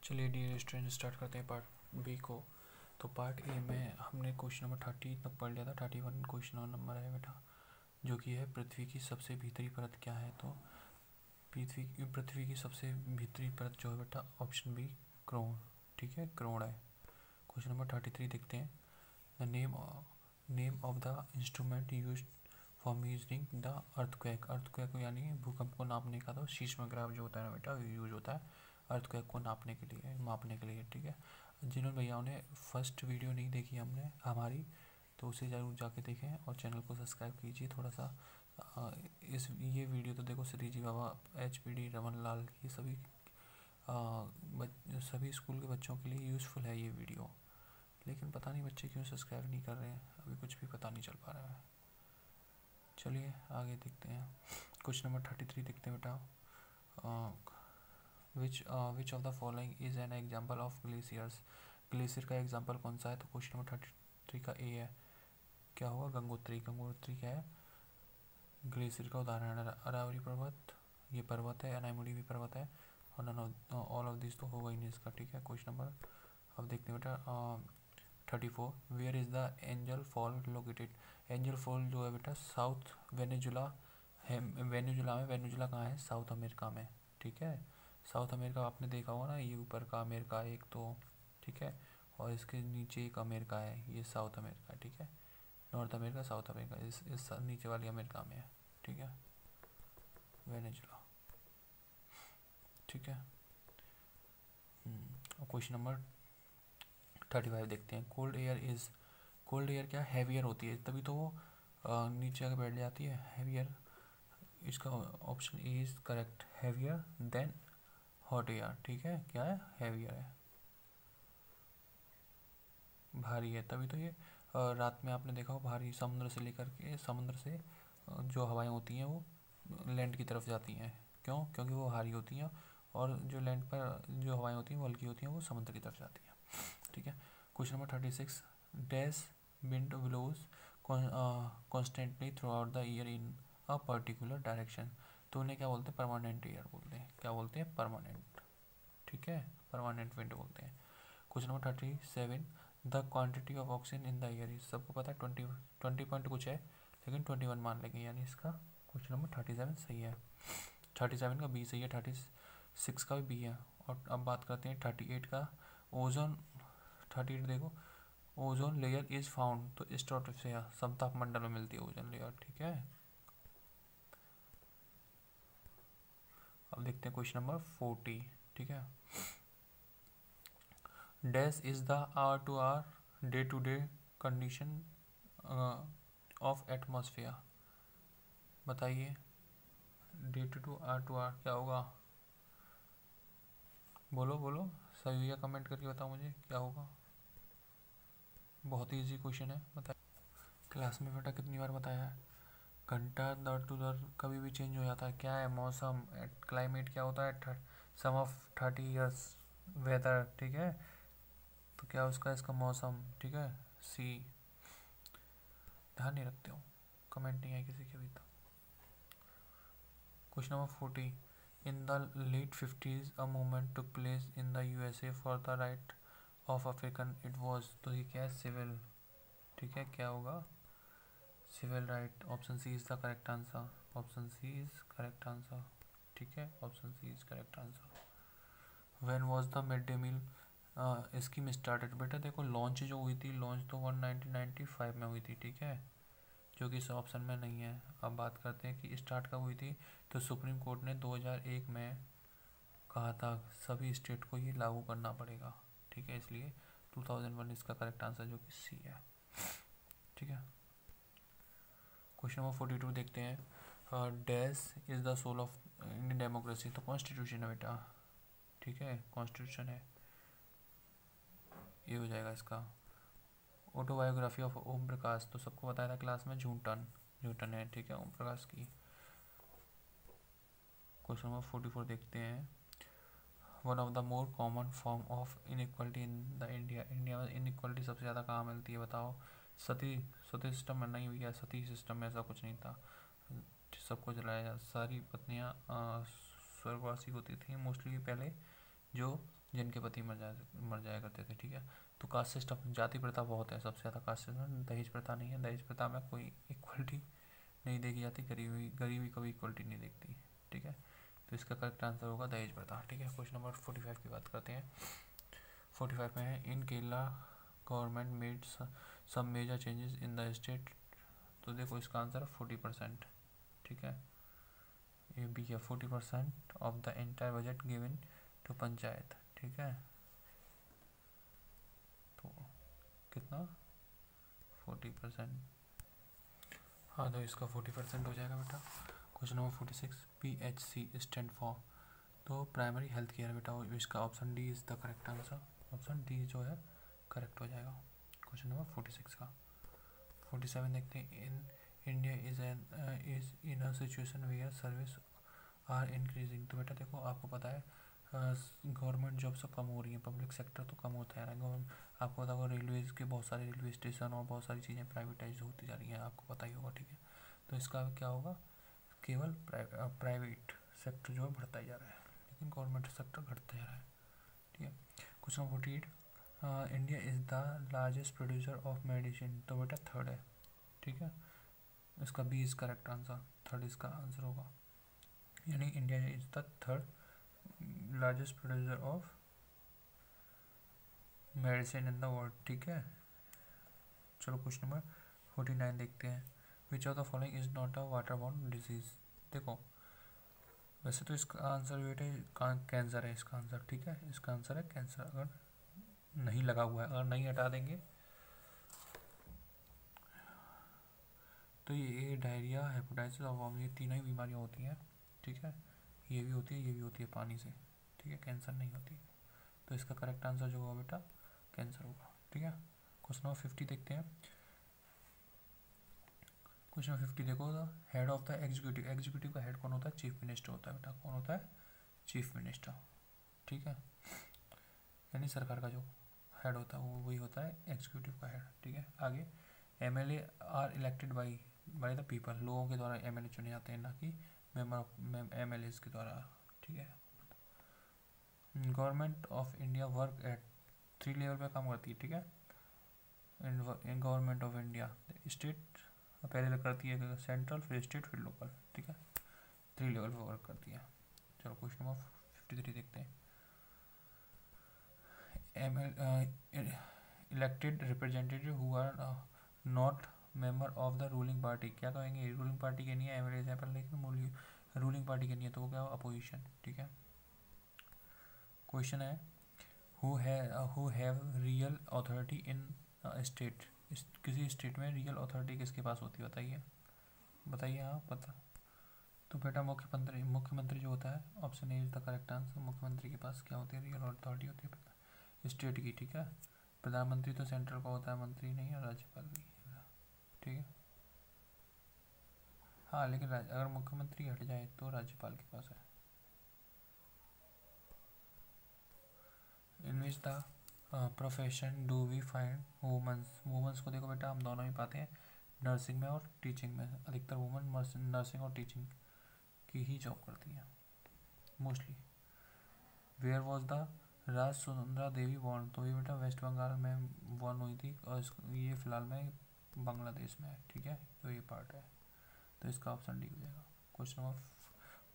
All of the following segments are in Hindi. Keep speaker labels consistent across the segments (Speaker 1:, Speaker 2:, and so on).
Speaker 1: चलिए डियर स्टूडेंट स्टार्ट करते हैं पार्ट बी को। तो पार्ट ए में हमने क्वेश्चन नंबर 30 तक पढ़ लिया था। 31 क्वेश्चन नंबर है बेटा, जो कि है पृथ्वी की सबसे भीतरी परत क्या है। तो पृथ्वी की सबसे भीतरी परत जो है बेटा ऑप्शन बी क्रोन, ठीक है, क्रोन है। क्वेश्चन नंबर 33 देखते हैं। The name of the instrument use for measuring the earthquake. Earthquake यानी भूकंप को नापने का तो सीस्मोग्राफ जो होता है ना बेटा यूज होता है अर्थक्वेक को नापने के लिए, मापने के लिए, ठीक है। जिन्होंने भैया ने फर्स्ट वीडियो नहीं देखी हमने हमारी, तो उसे ज़रूर जाके देखें और चैनल को सब्सक्राइब कीजिए थोड़ा सा। ये वीडियो तो देखो श्रीजी बाबा, HPD रमन लाल, ये सभी स्कूल के बच्चों के लिए यूज़फुल है ये वीडियो। लेकिन पता नहीं बच्चे क्यों सब्सक्राइब नहीं कर रहे हैं, अभी कुछ भी पता नहीं चल पा रहा है। चलिए आगे देखते हैं। क्वेश्चन नंबर 33 देखते हैं बेटा। विच of the following is an example of glaciers. Glacier का एग्जाम्पल कौन सा है। तो क्वेश्चन नंबर 33 का ए है। क्या होगा, गंगोत्री। गंगोत्री क्या है, ग्लेशियर का उदाहरण है। अरावली पर्वत ये पर्वत है, अनाईमुड़ी भी पर्वत है, और नन ऑल ऑफ दिस तो होगा ही नहीं इसका, ठीक है। क्वेश्चन नंबर अब देखते हैं बेटा 34। Where is the Angel Fall located. Angel Fall जो है बेटा साउथ वेनेजुला है। वेनेजुला में, वेनेजुला कहाँ है, साउथ अमेरिका में, ठीक है। साउथ अमेरिका आपने देखा होगा ना, ये ऊपर का अमेरिका एक तो, ठीक है, और इसके नीचे एक अमेरिका है, ये साउथ अमेरिका, ठीक है। नॉर्थ अमेरिका, साउथ अमेरिका इस नीचे वाली अमेरिका में है, ठीक है, वेनेजुला, ठीक है। क्वेश्चन नंबर 35 देखते हैं। कोल्ड एयर क्या हैवियर होती है, तभी तो वो नीचे आके बैठ जाती है, हैवियर। इसका option A is correct, heavier than hot air, ठीक है। क्या है, हैवियर है, भारी है, तभी तो ये रात में आपने देखा हो भारी, समुद्र से लेकर के, समुद्र से जो हवाएं होती हैं वो लैंड की तरफ जाती हैं। क्यों, क्योंकि वो भारी होती हैं, और जो लैंड पर जो हवाएं होती हैं वो हल्की होती हैं, वो समुद्र की तरफ जाती हैं, ठीक है। Question number 36। Dash wind blows constantly throughout the year in a particular direction. तो उन्हें क्या बोलते हैं, परमानेंट ईयर बोलते हैं। क्या बोलते हैं, परमानेंट, ठीक है, परमानेंट विंड बोलते हैं। Question number 37। The quantity of oxygen in the year is, सबको पता है 20 पॉइंट कुछ है, लेकिन 21 मान लेंगे, यानी इसका क्वेश्चन नंबर 37 सही है। 37 का बी सही है, 36 का भी बी है। और अब बात करते हैं 38 का। ओजोन 38 देखो, ओजोन लेयर इज फाउंड, तो स्ट्रेटोस्फीयर समताप मंडल में मिलती है ओजोन लेयर, ठीक है। अब देखते हैं क्वेश्चन नंबर 40, ठीक है। Dash is the R to R day to day condition of atmosphere. बताइए, डे टू आर क्या होगा, बोलो बोलो, सही भैया कमेंट करके बताओ मुझे क्या होगा। बहुत ही इजी क्वेश्चन है, बताइए। क्लास में बेटा कितनी बार बताया है, घंटा दर टू दर कभी भी चेंज हो जाता है। क्या है, मौसम, क्लाइमेट क्या होता है, सम ऑफ 30 ईयर्स वेदर, ठीक है। तो क्या उसका, इसका मौसम, ठीक है, सी। ध्यान नहीं रखते हो, कमेंट नहीं है किसी के भी। तो question number 40। In the late 50s a movement took place in the USA for the right of African, it was, तो ये क्या है, सिविल, ठीक है। क्या होगा, civil right. Option C is the correct answer, option C is correct answer, ठीक है, option C is correct answer. When was the mid day meal scheme started. बेटा देखो लॉन्च जो हुई थी, लॉन्च तो 1995 में हुई थी, ठीक है, जो कि इस ऑप्शन में नहीं है। अब बात करते हैं कि स्टार्ट कब हुई थी। तो सुप्रीम कोर्ट ने 2001 में कहा था सभी स्टेट को ये लागू करना पड़ेगा, ठीक है, इसलिए 2001 इसका करेक्ट आंसर जो कि सी है, ठीक है। क्वेश्चन नंबर 42 देखते हैं। Dash is the soul of Indian democracy. तो कॉन्स्टिट्यूशन है बेटा, ठीक है, कॉन्स्टिट्यूशन है, ये हो जाएगा इसका। ऑटोबायोग्राफी ऑफ ओम प्रकाश, तो सबको बताया था क्लास में, झूठन, झूठन है, ठीक है, ओम प्रकाश की। क्वेश्चन नंबर 44 देखते हैं। One of the more common form of inequality in the India. India में इनइक्वालिटी सबसे ज़्यादा कहाँ मिलती है, बताओ। सती, सती सिस्टम में नहीं हुई है, सती सिस्टम में ऐसा कुछ नहीं था, सबको जलाया, सारी पत्नियाँ स्वर्गवासी होती थी मोस्टली पहले, जो जिनके पति मर जाया करते थे, ठीक है। तो कास्ट सिस्टम, जाति प्रथा बहुत है, सबसे ज़्यादा कास्ट सिस्टम। दहेज प्रथा नहीं है, दहेज प्रथा में कोई इक्वलिटी नहीं देखी जाती, गरीबी को भी इक्वलिटी नहीं देखती, ठीक है। तो इसका करेक्ट आंसर होगा दहेज प्रथा, ठीक है। क्वेश्चन नंबर 45 की बात करते हैं। 45 में है, in Kerala government made some major changes in the state. तो देखो इसका आंसर है 40%, ठीक है। ये भी है 40% of the entire budget given to panchayat, ठीक है। तो कितना, 40%। हाँ, तो इसका 40% हो जाएगा बेटा। Question number 46, PHC stand for, तो प्राइमरी हेल्थ केयर बेटा। इसका option D is the correct answer, option D जो है करेक्ट हो जाएगा क्वेश्चन नंबर 46 का। 47 देखते हैं, in India is in a situation where service are increasing. तो बेटा देखो, आपको पता है गवर्नमेंट जॉब सब कम हो रही है, पब्लिक सेक्टर तो कम होता है। आपको पता होगा रेलवेज़ के बहुत सारे रेलवे स्टेशन और बहुत सारी चीज़ें प्राइवेटाइज होती जा रही हैं, आपको पता ही होगा, ठीक है। तो इसका क्या होगा, केवल प्राइवेट सेक्टर जो है बढ़ता ही जा रहा है, लेकिन गवर्नमेंट सेक्टर घटता जा रहा है, ठीक है। Question 48, India is the largest producer of medicine. तो बेटा थर्ड है, ठीक है। इसका B is correct answer, third इसका आंसर होगा, यानी India is the third largest producer of medicine in the world, ठीक है। चलो क्वेश्चन नंबर 49 देखते हैं, which of the following is not a water borne disease. देखो वैसे तो इसका आंसर बेटे कैंसर है, इसका आंसर, ठीक है। इसका आंसर है कैंसर, अगर नहीं लगा हुआ है, अगर नहीं हटा देंगे तो ये डायरिया, हेपेटाइटिस और वॉमिट, ये तीनों ही बीमारियाँ होती हैं, ठीक है। ये भी होती है, ये भी होती है पानी से, ठीक है। कैंसर नहीं होती। तो इसका करेक्ट आंसर जो होगा बेटा कैंसर होगा, ठीक है। क्वेश्चन नंबर 50 देखते हैं। क्वेश्चन नंबर 50 देखो, the head of the executive, executive का हेड कौन होता है, चीफ मिनिस्टर होता है बेटा। कौन होता है, चीफ मिनिस्टर, ठीक है। यानी सरकार का जो हेड होता है वो वही होता है एग्जीक्यूटिव का हेड, ठीक है। आगे, MLA are elected by the people, लोगों के द्वारा MLA चुने जाते हैं, ना कि MLAs के द्वारा, ठीक है। Government of India work at 3 level पे काम करती है, ठीक है। In government of India, state पहले करती है, सेंट्रल, फिर स्टेट, फिर लोकल, ठीक है। 3 लेवल पे वर्क करती है। चलो क्वेश्चन नंबर 53 देखते हैं। Elected representative who are not member of the ruling party, क्या कहेंगे, रूलिंग पार्टी के नहीं है MLA यहाँ पर, लेकिन रूलिंग पार्टी के नहीं है, तो वो क्या होगा, अपोजिशन, ठीक है। क्वेश्चन है, who have real authority in state, किसी स्टेट में रियल अथॉरिटी किसके पास होती है, बताइए बताइए, हाँ पता। तो बेटा मुख्यमंत्री जो होता है, option A is the correct answer. मुख्यमंत्री के पास क्या होती है, रियल अथॉरिटी होती है स्टेट की, ठीक है। प्रधानमंत्री तो सेंट्रल का होता है, मंत्री नहीं है, राज्यपाल भी, ठीक है। हाँ, लेकिन अगर मुख्यमंत्री हट जाए तो राज्यपाल के पास है। In which the profession do we find womens को देखो बेटा, हम दोनों ही पाते हैं, नर्सिंग में और टीचिंग में। अधिकतर वुमेन नर्सिंग और टीचिंग की ही जॉब करती हैं mostly. Where was the Raj Sunanda Devi born, तो ये बेटा वेस्ट बंगाल में बॉर्न हुई थी, और ये फिलहाल में बांग्लादेश में है, ठीक है। तो ये पार्ट है, तो इसका ऑप्शन डी हो जाएगा। Question number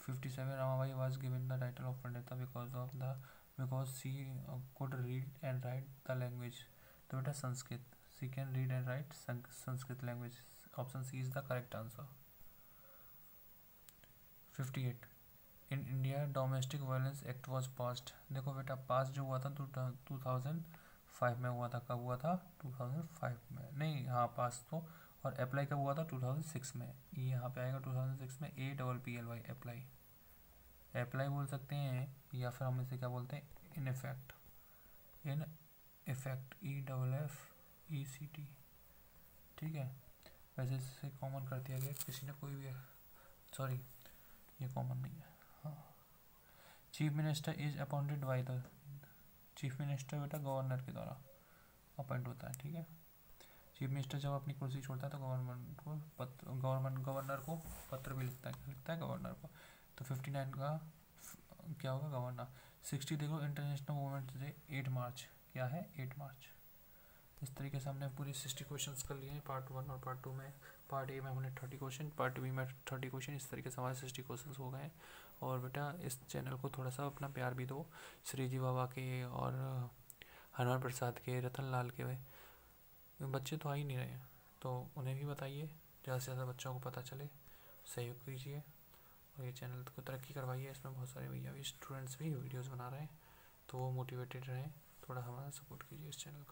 Speaker 1: 57, Ramabai was given the title of Pandita because she could read and write the language. तो बेटा Sanskrit, she can read and write Sanskrit language, option C is the correct answer. 58, in India domestic violence act was passed. देखो बेटा, पास जो हुआ था 2005 में हुआ था, कब हुआ था, 2005 में नहीं, हाँ पास तो, और अप्लाई कब हुआ था, 2006 में। ये यहाँ पे आएगा 2006 में, APPLY, अप्लाई, अप्लाई बोल सकते हैं, या फिर हम इसे क्या बोलते हैं, इन इफेक्ट, EFFECT, ठीक है। वैसे इसे कॉमन कर दिया गया, किसी ने कोई भी, सॉरी ये कॉमन नहीं है, हाँ। Chief minister is appointed by the, chief minister बेटा गवर्नर के द्वारा अपॉइंट होता है, ठीक है। चीफ मिनिस्टर जब अपनी कुर्सी छोड़ता है तो गवर्नर को पत्र भी लिखता है, गवर्नर को। तो 59 का क्या होगा, गवर्नर। 60 देखो, इंटरनेशनल वुमेन्स डे 8 मार्च, क्या है 8 मार्च। इस तरीके से हमने पूरी 60 क्वेश्चंस कर लिए हैं पार्ट 1 और पार्ट 2 में। पार्ट ए में हमने 30 क्वेश्चन, पार्ट बी में 30 क्वेश्चन, इस तरीके से हमारे 60 क्वेश्चन हो गए हैं। और बेटा इस चैनल को थोड़ा सा अपना प्यार भी दो, श्रीजी बाबा के और हनुमान प्रसाद के, रतन लाल के बच्चे तो आ ही नहीं रहे हैं, तो उन्हें भी बताइए, ज़्यादा से ज़्यादा बच्चों को पता चले, सहयोग कीजिए और ये चैनल को तरक्की करवाइए। इसमें बहुत सारे भैया भी, स्टूडेंट्स भी वीडियोस बना रहे हैं, तो वो मोटिवेटेड रहें। थोड़ा हमारा सपोर्ट कीजिए इस चैनल का।